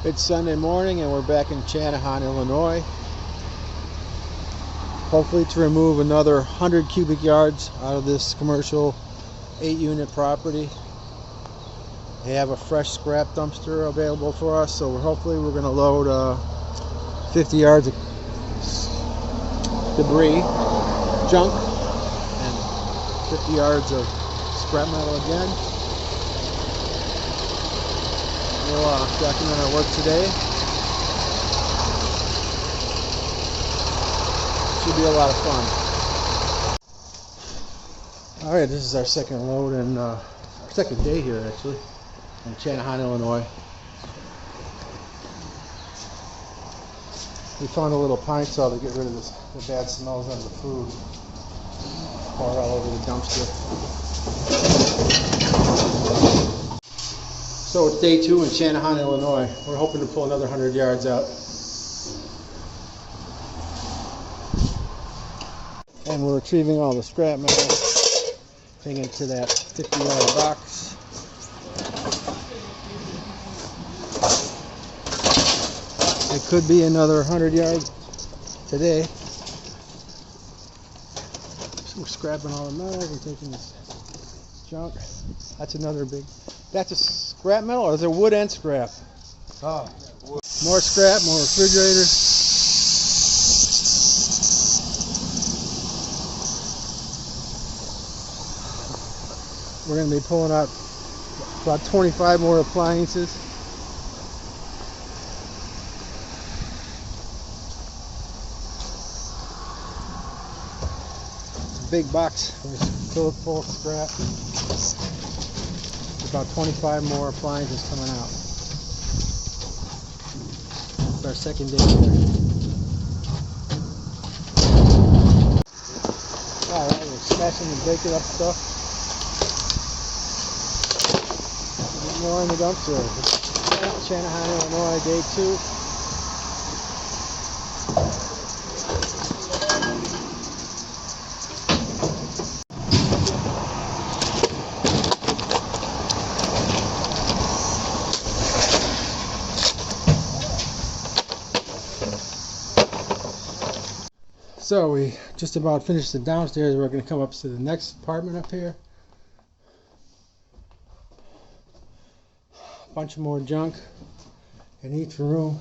It's Sunday morning and we're back in Channahon, Illinois. Hopefully to remove another 100 cubic yards out of this commercial 8-unit property. They have a fresh scrap dumpster available for us, so hopefully we're going to load 50 yards of debris, junk, and 50 yards of scrap metal again. We'll document our work today. Should be a lot of fun. Alright, this is our second load and our second day here actually in Channahon, Illinois. We found a little pine saw to get rid of the bad smells on the food. Pour all over the dumpster. So it's day 2 in Channahon, Illinois. We're hoping to pull another 100 yards out. And we're retrieving all the scrap metal, taking it to that 50-yard box. It could be another 100 yards today. So we're scrapping all the metals and taking this junk. That's another big... That's a scrap metal, or is it wood and scrap? Oh, wood. More scrap, more refrigerator. We're going to be pulling out about 25 more appliances. Big box full of scrap. About 25 more appliances coming out. It's our second day here. Alright, we're smashing and baking up stuff. More in the dumpster. Channahon, Illinois, day 2. So we just about finished the downstairs. We're going to come up to the next apartment up here. A bunch of more junk in each room.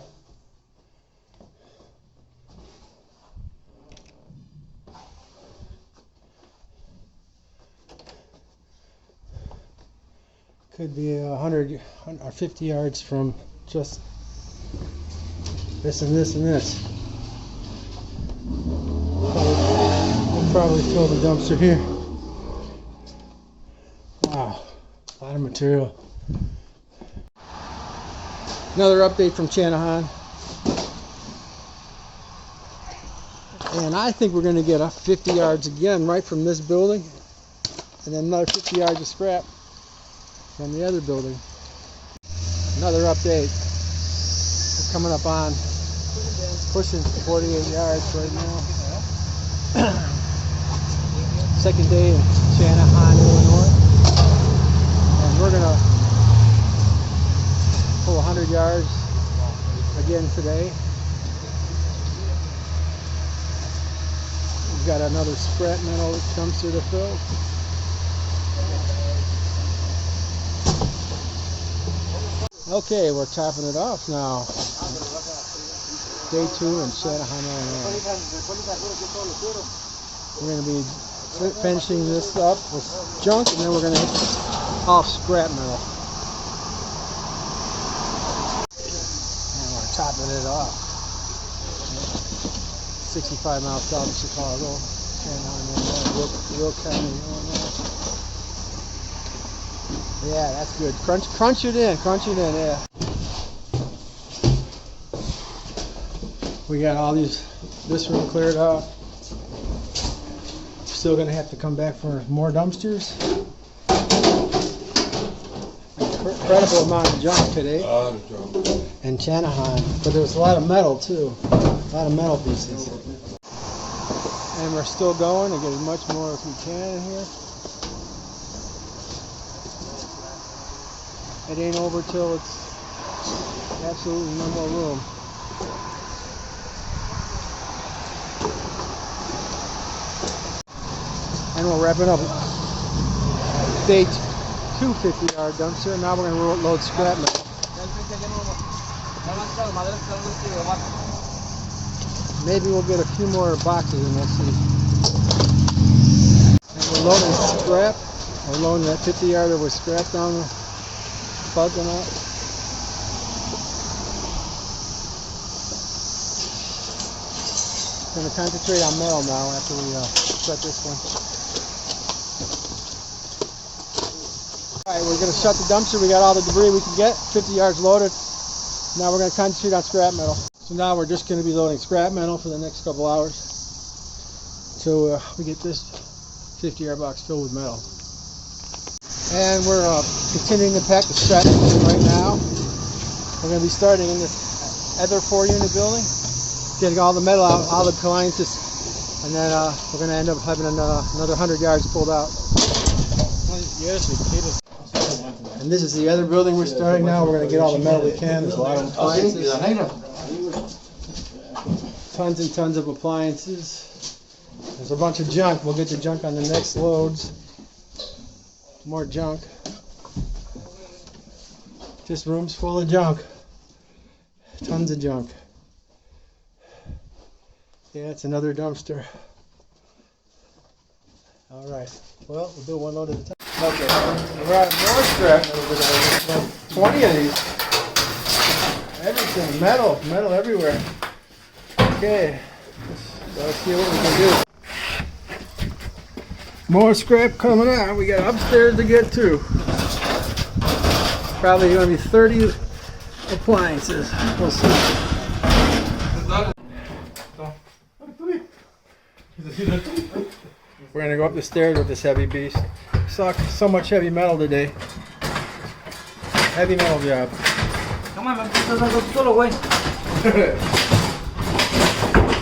Could be 100 or 50 yards from just this and this and this. We'll probably fill the dumpster here. Wow, a lot of material. Another update from Channahon. And I think we're going to get 50 yards again right from this building. And then another 50 yards of scrap from the other building. Another update. We're coming up on pushing 48 yards right now. Second day in Channahon, Illinois, and we're gonna pull 100 yards again today. We've got another scrap metal dumpster to fill. Okay, we're topping it off now. Day 2 in Channahon, Illinois. We're going to be finishing this up with junk, and then we're going to hit off scrap metal. And we're topping it off. 65 miles south of Chicago, Channahon, Illinois, Will County, Illinois. Yeah, that's good. Crunch it in, yeah. We got all this room cleared out. Still gonna have to come back for more dumpsters. Incredible amount of junk today in Channahon, but there's a lot of metal too, a lot of metal pieces. And we're still going to get as much more as we can in here. It ain't over till it's Absolutely no more room. And we're wrapping up day 2 50-yard dumpster. Now we're going to load scrap metal. Maybe we'll get a few more boxes and we'll see. And we're loading scrap. We're loading that 50-yarder with scrap down the parking lot. Going to concentrate on metal now after we shut this one. Alright, we're going to shut the dumpster. We got all the debris we can get. 50 yards loaded. Now we're going to concentrate on scrap metal. So now we're just going to be loading scrap metal for the next couple hours. So we get this 50-yard box filled with metal. And we're continuing to pack the scrap right now. We're going to be starting in this other 4-unit building. Getting all the metal out, all the appliances, and then we're going to end up having another 100 yards pulled out. And this is the other building we're starting now. We're going to get all the metal we can. There's a lot of appliances. Tons and tons of appliances. There's a bunch of junk. We'll get the junk on the next loads. More junk. This room's full of junk. Tons of junk. Yeah, it's another dumpster. Alright, well, we'll do one load at a time. Okay, we're at more scrap. Like 20 of these. Everything, metal everywhere. Okay, let's see what we can do. More scrap coming out. We got upstairs to get to. Probably going to be 30 appliances. We'll see. We're going to go up the stairs with this heavy beast. Saw so much heavy metal today. Heavy metal job. Come on, man. Solo, güey.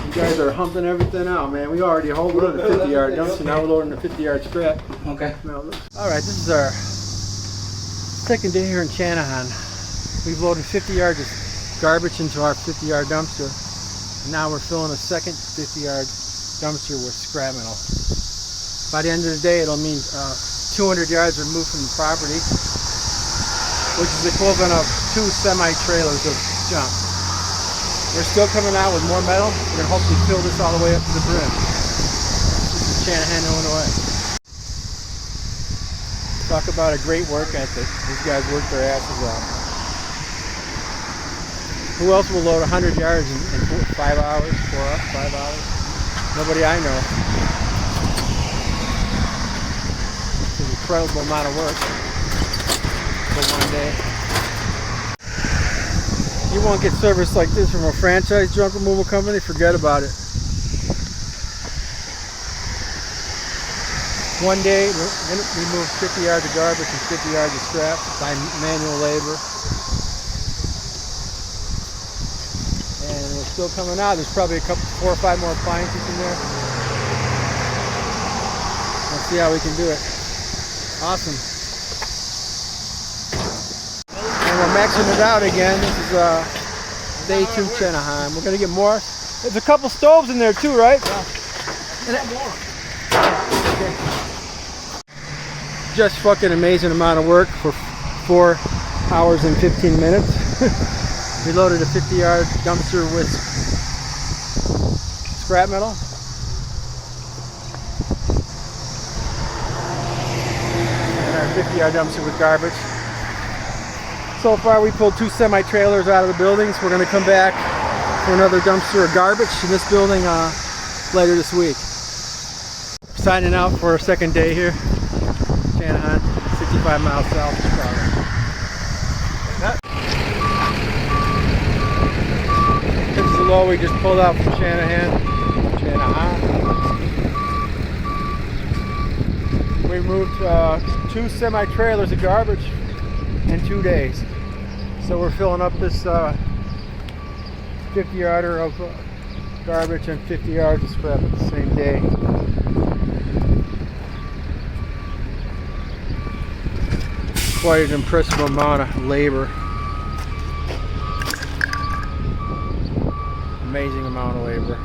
You guys are humping everything out, man. We already loaded the 50-yard dumpster. Now we're loading the 50-yard scrap. Okay. Alright, this is our second day here in Channahon. We've loaded 50 yards of garbage into our 50-yard dumpster. And now we're filling a second 50-yard dumpster with scrap metal. By the end of the day, it'll mean 200 yards removed from the property, which is the equivalent of 2 semi-trailers of junk. We're still coming out with more metal. We're going to hopefully fill this all the way up to the brim. This is Channahon, Illinois. Talk about a great work ethic. These guys work their asses off. Who else will load 100 yards in 5 hours, 5 hours? Nobody I know. It's an incredible amount of work for one day. You won't get service like this from a franchise junk removal company, forget about it. One day, we moved 50 yards of garbage and 50 yards of scrap by manual labor. And it's still coming out. There's probably 4 or 5 more appliances in there. Let's see how we can do it. Awesome. And we're maxing it out again. This is day 2 Channahon. We're going to get more. There's a couple stoves in there too, right? Yeah. Okay. Just fucking amazing amount of work for 4 hours and 15 minutes. We loaded a 50-yard dumpster with scrap metal. And our 50-yard dumpster with garbage. So far we pulled 2 semi-trailers out of the buildings. We're going to come back for another dumpster of garbage in this building later this week. Signing out for our second day here. Channahon, 65 miles south of Chicago. This is the load we just pulled out from Channahon. We moved 2 semi-trailers of garbage in 2 days. So we're filling up this 50-yarder of garbage and 50 yards of scrap at the same day. Quite an impressive amount of labor. amazing amount of labor.